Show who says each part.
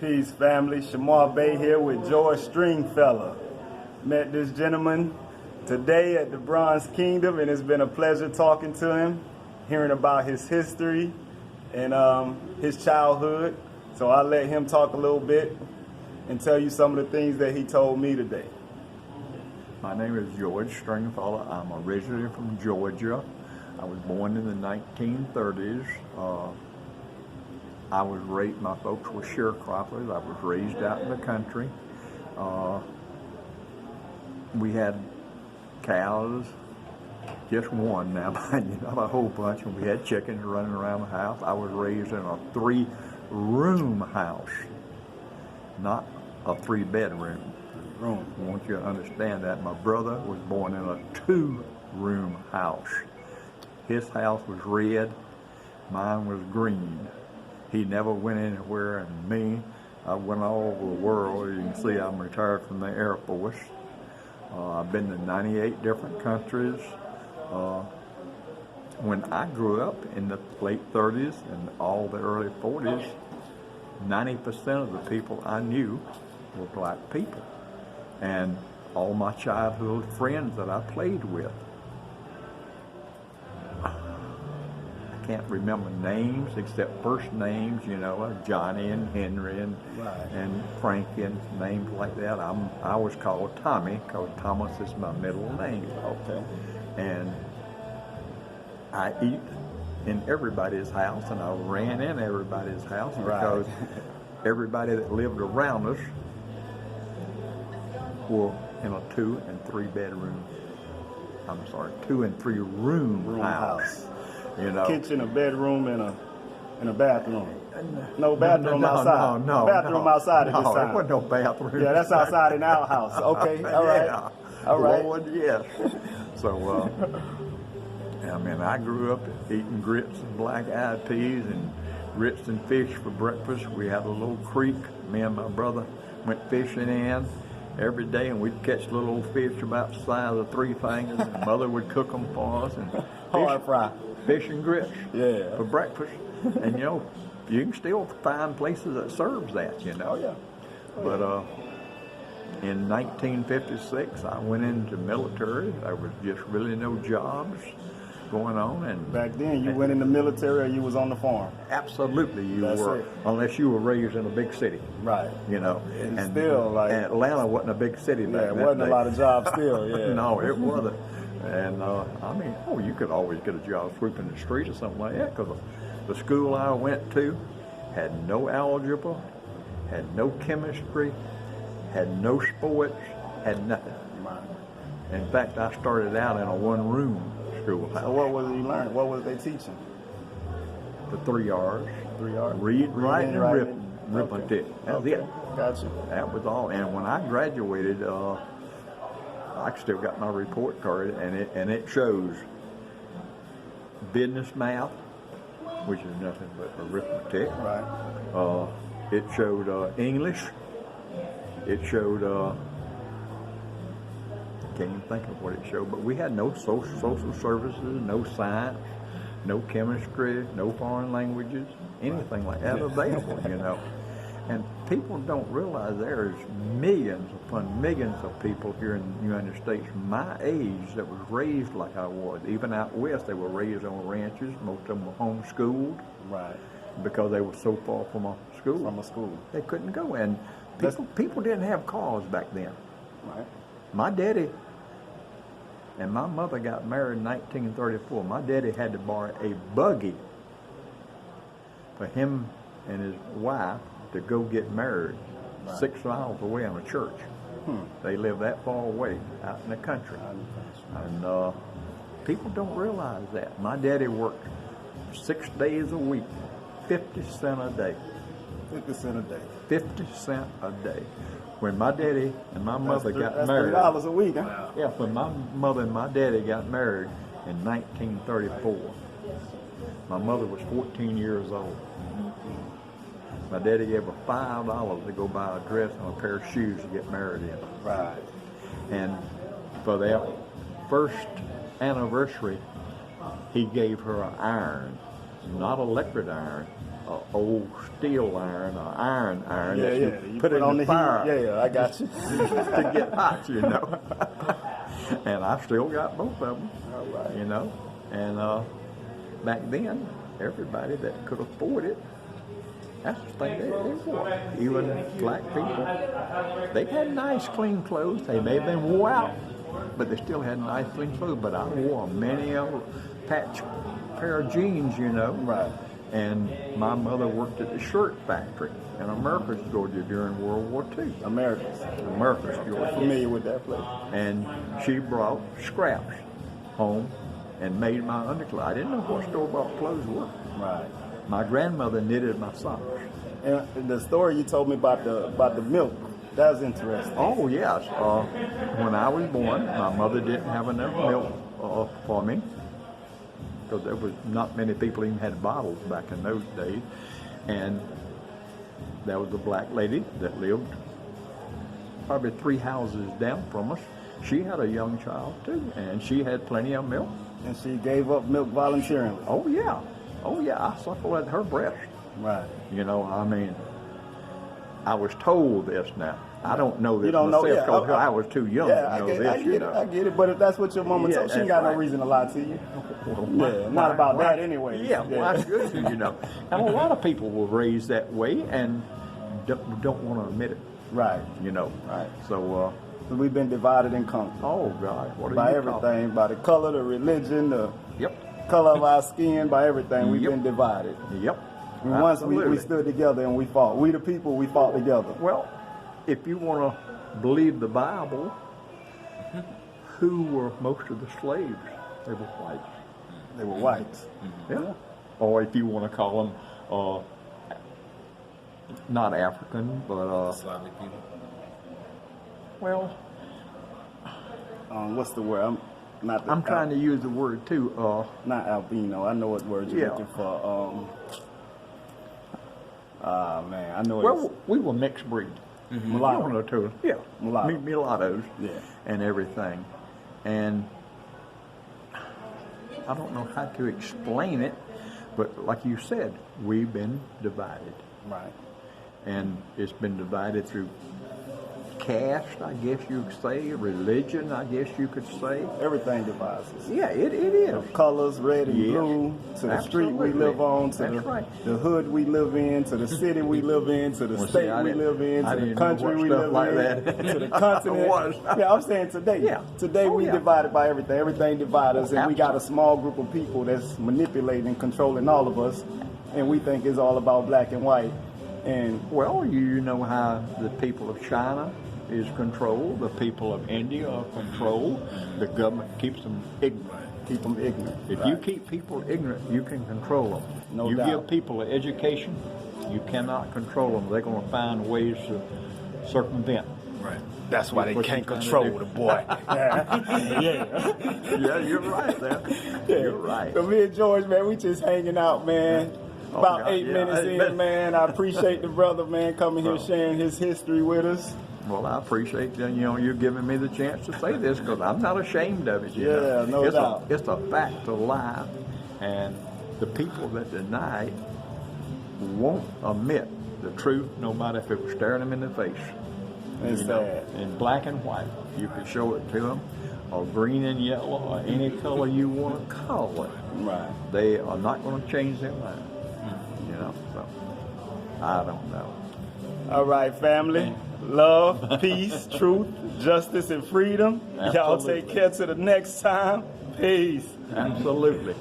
Speaker 1: Peace, family. Shamar Bay here with George Stringfellow. Met this gentleman today at the Bronze Kingdom, and it's been a pleasure talking to him, hearing about his history and his childhood. So I'll let him talk a little bit and tell you some of the things that he told me today.
Speaker 2: My name is George Stringfellow. I'm originally from Georgia. I was born in the 1930s. My folks were sharecroppers. I was raised out in the country. We had cows, just one now, not a whole bunch, and we had chickens running around the house. I was raised in a 3-room house, not a 3-bedroom. I want you to understand that. My brother was born in a 2-room house. His house was red, mine was green. He never went anywhere, and me, I went all over the world. You can see I'm retired from the Air Force. I've been to 98 different countries. When I grew up in the late 30s and all the early 40s, 90% of the people I knew were black people. And all my childhood friends that I played with, I can't remember names except first names, like Johnny and Henry and Frankie and names like that. I was called Tommy because Thomas is my middle name.
Speaker 1: Okay.
Speaker 2: And I eat in everybody's house, and I ran in everybody's house because everybody that lived around us were in a 2- and 3-bedroom. 2- and 3-room house.
Speaker 1: Kitchen, a bedroom, and a bathroom. No bathroom outside.
Speaker 2: No,
Speaker 1: bathroom outside at this time.
Speaker 2: There wasn't no bathroom.
Speaker 1: Yeah, that's outside in our house. Okay, all right.
Speaker 2: Yeah.
Speaker 1: All right.
Speaker 2: Lord, yes. So, I grew up eating grits and black-eyed peas and grits and fish for breakfast. We had a little creek. Me and my brother went fishing in every day, and we'd catch little fish about the size of 3 fingers, and Mother would cook them for us. And
Speaker 1: hard fry.
Speaker 2: Fish and grits for breakfast. And, you can still find places that serves that,
Speaker 1: Oh, yeah.
Speaker 2: But in 1956, I went into military. There was just really no jobs going on. And
Speaker 1: back then, you went in the military or you was on the farm?
Speaker 2: Absolutely,
Speaker 1: That's
Speaker 2: were.
Speaker 1: it.
Speaker 2: Unless you were raised in a big city.
Speaker 1: Right.
Speaker 2: And
Speaker 1: still,
Speaker 2: and Atlanta wasn't a big city back then.
Speaker 1: Yeah, it wasn't a lot of jobs still, yeah.
Speaker 2: No, it wasn't. And, you could always get a job sweeping the street or something like that, because the school I went to had no algebra, had no chemistry, had no sports, had nothing.
Speaker 1: Right.
Speaker 2: In fact, I started out in a 1-room schoolhouse.
Speaker 1: So what was he learning? What was they teaching?
Speaker 2: The 3 R's.
Speaker 1: 3 R's?
Speaker 2: Read, write, and arithmetic. That was it.
Speaker 1: Gotcha.
Speaker 2: That was all. And when I graduated, I still got my report card, and it shows business math, which is nothing but arithmetic.
Speaker 1: Right.
Speaker 2: It showed English. It showed can't even think of what it showed, but we had no social services, no science, no chemistry, no foreign languages, anything like that available, And people don't realize there's millions upon millions of people here in the United States my age that was raised like I was. Even out west, they were raised on ranches. Most of them were homeschooled.
Speaker 1: Right.
Speaker 2: Because they were so far from a school.
Speaker 1: From a school.
Speaker 2: They couldn't go. And people didn't have cars back then.
Speaker 1: Right.
Speaker 2: My daddy and my mother got married in 1934. My daddy had to borrow a buggy for him and his wife to go get married 6 miles away in a church. They lived that far away out in the country. And people don't realize that. My daddy worked 6 days a week, 50 cents a day.
Speaker 1: 50 cents a day.
Speaker 2: 50 cents a day. When my daddy and my mother got married.
Speaker 1: That's $3 a week, huh?
Speaker 2: Yeah, when my mother and my daddy got married in 1934, my mother was 14 years old. My daddy gave her $5 to go buy a dress and a pair of shoes to get married in.
Speaker 1: Right.
Speaker 2: And for their first anniversary, he gave her an iron, not electric iron, old steel iron or iron
Speaker 1: Yeah,
Speaker 2: that
Speaker 1: yeah.
Speaker 2: you put it on the fire.
Speaker 1: Heat. Yeah, I got you.
Speaker 2: To get hot, you know. And I still got both of them,
Speaker 1: All right.
Speaker 2: you know. And back then, everybody that could afford it, that's the thing they wore. Even black people, they had nice, clean clothes. They may have been wore out, but they still had nice, clean clothes. But I wore many of a patch pair of jeans, you know.
Speaker 1: Right.
Speaker 2: And my mother worked at the shirt factory in Americus, Georgia during World War II.
Speaker 1: Americans.
Speaker 2: Americus, Georgia.
Speaker 1: Familiar with that place.
Speaker 2: And she brought scraps home and made my underclothes. I didn't know what store-bought clothes were.
Speaker 1: Right.
Speaker 2: My grandmother knitted my socks.
Speaker 1: And the story you told me about the milk, that was interesting.
Speaker 2: Oh, yes. When I was born, my mother didn't have enough milk for me, because there was not many people even had bottles back in those days. And there was a black lady that lived probably 3 houses down from us. She had a young child too, and she had plenty of milk.
Speaker 1: And she gave up milk voluntarily.
Speaker 2: Oh yeah, I suckled at her breast.
Speaker 1: Right.
Speaker 2: You know, I mean, I was told this now. I don't know this
Speaker 1: You don't know,
Speaker 2: myself
Speaker 1: yeah,
Speaker 2: because I was too young to know this.
Speaker 1: I get it. But if that's what your mama
Speaker 2: Yeah,
Speaker 1: told, she ain't
Speaker 2: that's
Speaker 1: got no
Speaker 2: right.
Speaker 1: reason to lie to you.
Speaker 2: Well,
Speaker 1: Yeah, not about that anyway.
Speaker 2: Yeah, well, that's good, you know. And a lot of people were raised that way and don't want to admit it,
Speaker 1: Right.
Speaker 2: you know.
Speaker 1: Right.
Speaker 2: So,
Speaker 1: So we've been divided and conquered
Speaker 2: oh God, what are
Speaker 1: by
Speaker 2: you
Speaker 1: everything, by the color, the religion, the
Speaker 2: talking? Yep,
Speaker 1: color of our skin, by everything. We've
Speaker 2: Yep.
Speaker 1: been divided.
Speaker 2: yep.
Speaker 1: And once we
Speaker 2: Absolutely.
Speaker 1: stood together and we fought. We the people, we fought together.
Speaker 2: Well, if you want to believe the Bible, who were most of the slaves? They were whites.
Speaker 1: They were whites.
Speaker 2: Yeah. Or if you want to call them, not African, but
Speaker 3: Slavic people.
Speaker 2: well,
Speaker 1: What's the word?
Speaker 2: I'm trying to use the word too.
Speaker 1: Not albino. I know what word you're
Speaker 2: Yeah.
Speaker 1: looking for. Man, I know
Speaker 2: Well, we were mixed breed.
Speaker 1: mulatto.
Speaker 2: You know, too. Yeah,
Speaker 1: Mulatto.
Speaker 2: mulattoes.
Speaker 1: Yeah.
Speaker 2: And everything, and I don't know how to explain it, but like you said, we've been divided,
Speaker 1: Right.
Speaker 2: and it's been divided through caste, I guess you could say, religion, I guess you could say.
Speaker 1: Everything divides us.
Speaker 2: Yeah, it is.
Speaker 1: Colors, red and
Speaker 2: Yes.
Speaker 1: blue, to the street we
Speaker 2: Absolutely.
Speaker 1: live on, to
Speaker 2: That's right.
Speaker 1: the hood we live in, to the city we live in, to the
Speaker 2: Well, see,
Speaker 1: state
Speaker 2: I
Speaker 1: we
Speaker 2: didn't-
Speaker 1: live in,
Speaker 2: I
Speaker 1: to the
Speaker 2: didn't know
Speaker 1: country
Speaker 2: what
Speaker 1: we
Speaker 2: stuff
Speaker 1: live
Speaker 2: like
Speaker 1: in,
Speaker 2: that.
Speaker 1: to the continent.
Speaker 2: was.
Speaker 1: Yeah, I'm saying today.
Speaker 2: Yeah.
Speaker 1: Today
Speaker 2: Oh,
Speaker 1: we
Speaker 2: yeah.
Speaker 1: divided by everything. Everything divides us, and we got a small group of people that's manipulating and controlling all of us, and we think it's all about black and white. And
Speaker 2: Well, you know how the people of China is controlled, the people of India are controlled, the government keeps them ignorant.
Speaker 1: keep them ignorant.
Speaker 2: If
Speaker 1: Right.
Speaker 2: you keep people ignorant, you can control them.
Speaker 1: No
Speaker 2: you
Speaker 1: doubt.
Speaker 2: give people an education, you cannot control them. They're going to find ways to circumvent.
Speaker 3: Right.
Speaker 1: That's why they
Speaker 2: What
Speaker 1: can't
Speaker 2: you trying to
Speaker 1: control
Speaker 2: do.
Speaker 1: the boy. Yeah.
Speaker 2: Yeah, you're right there. You're right.
Speaker 1: So me and George, man, we just hanging out, man.
Speaker 2: Oh,
Speaker 1: About
Speaker 2: God,
Speaker 1: 8
Speaker 2: yeah.
Speaker 1: minutes
Speaker 2: Hey,
Speaker 1: in,
Speaker 2: man.
Speaker 1: man. I appreciate the brother, man, coming here
Speaker 2: Oh.
Speaker 1: sharing his history with us.
Speaker 2: Well, I appreciate you giving me the chance to say this because I'm not ashamed of it. You
Speaker 1: Yeah,
Speaker 2: know?
Speaker 1: no
Speaker 2: it's
Speaker 1: doubt.
Speaker 2: It's a fact of life, and the people that deny it won't admit the truth, no matter if it was staring them in the face.
Speaker 1: It's
Speaker 2: You know,
Speaker 1: sad.
Speaker 2: in black and white, you can show it to them, or green and yellow, or any color you want to call it.
Speaker 1: Right.
Speaker 2: They are not going to change their mind. You know, so I don't know.
Speaker 1: All right, family. Love, peace, truth, justice, and freedom. Y'all
Speaker 2: Absolutely.
Speaker 1: take care till the next time. Peace.
Speaker 2: Absolutely.